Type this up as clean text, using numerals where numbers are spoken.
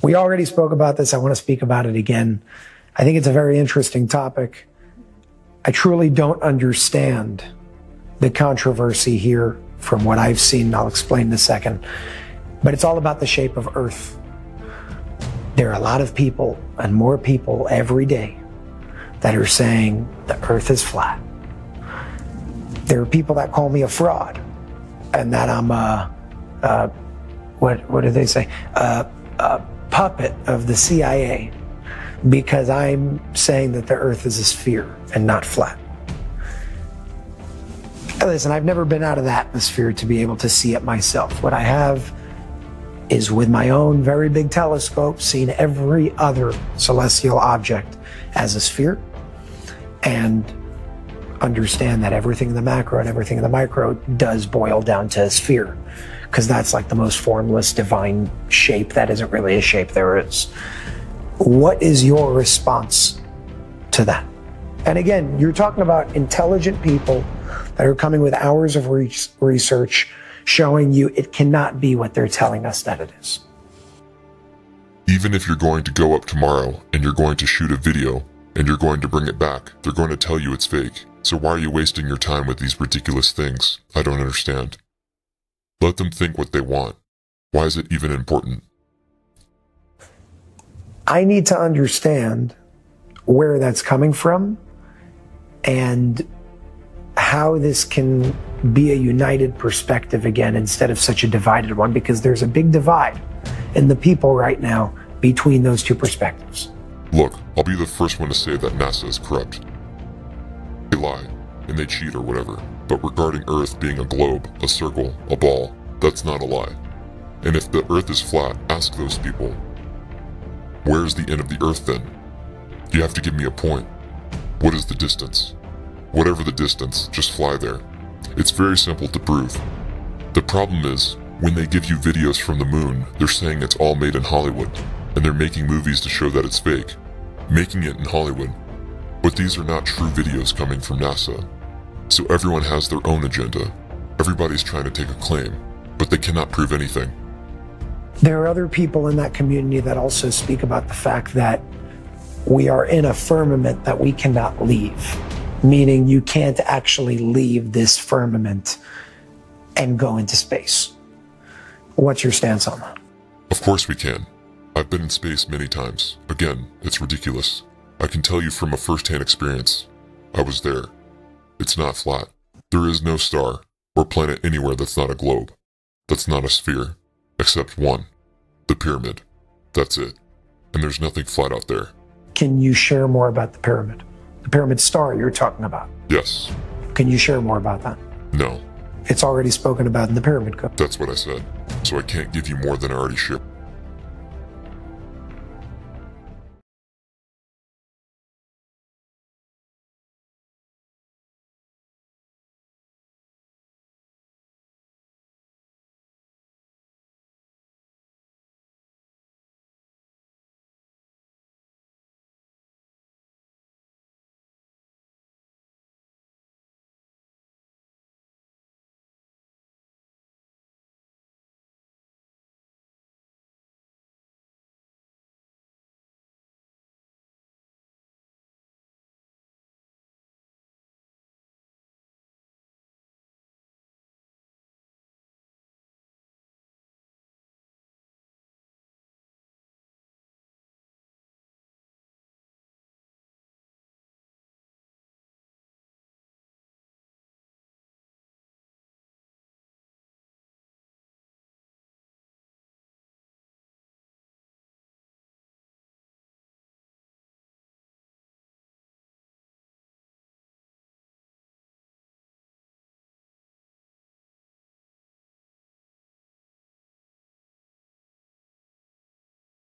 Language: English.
We already spoke about this. I want to speak about it again. I think it's a very interesting topic. I truly don't understand the controversy here from what I've seen. I'll explain in a second. But it's all about the shape of Earth. There are a lot of people, and more people every day, that are saying the Earth is flat. There are people that call me a fraud, and that I'm what do they say? A puppet of the CIA, because I'm saying that the Earth is a sphere and not flat. Listen, I've never been out of the atmosphere to be able to see it myself. What I have is, with my own very big telescope, seen every other celestial object as a sphere, and understand that everything in the macro and everything in the micro does boil down to a sphere, because that's like the most formless divine shape that isn't really a shape there is. What is your response to that? And again, you're talking about intelligent people that are coming with hours of research showing you it cannot be what they're telling us that it is. Even if you're going to go up tomorrow and you're going to shoot a video and you're going to bring it back, they're going to tell you it's fake. So why are you wasting your time with these ridiculous things? I don't understand. Let them think what they want. Why is it even important? I need to understand where that's coming from and how this can be a united perspective again instead of such a divided one, because there's a big divide in the people right now between those two perspectives. Look, I'll be the first one to say that NASA is corrupt. They lie, and they cheat or whatever, but regarding Earth being a globe, a circle, a ball, that's not a lie. And if the Earth is flat, ask those people, where's the end of the Earth then? You have to give me a point. What is the distance? Whatever the distance, just fly there. It's very simple to prove. The problem is, when they give you videos from the moon, they're saying it's all made in Hollywood, and they're making movies to show that it's fake, making it in Hollywood. But these are not true videos coming from NASA. So everyone has their own agenda. Everybody's trying to take a claim, but they cannot prove anything. There are other people in that community that also speak about the fact that we are in a firmament that we cannot leave, meaning you can't actually leave this firmament and go into space. What's your stance on that? Of course we can. I've been in space many times. Again, it's ridiculous. I can tell you from a first-hand experience. I was there. It's not flat. There is no star or planet anywhere that's not a globe. That's not a sphere. Except one. The pyramid. That's it. And there's nothing flat out there. Can you share more about the pyramid? The pyramid star you're talking about? Yes. Can you share more about that? No. It's already spoken about in the pyramid code. That's what I said. So I can't give you more than I already shared.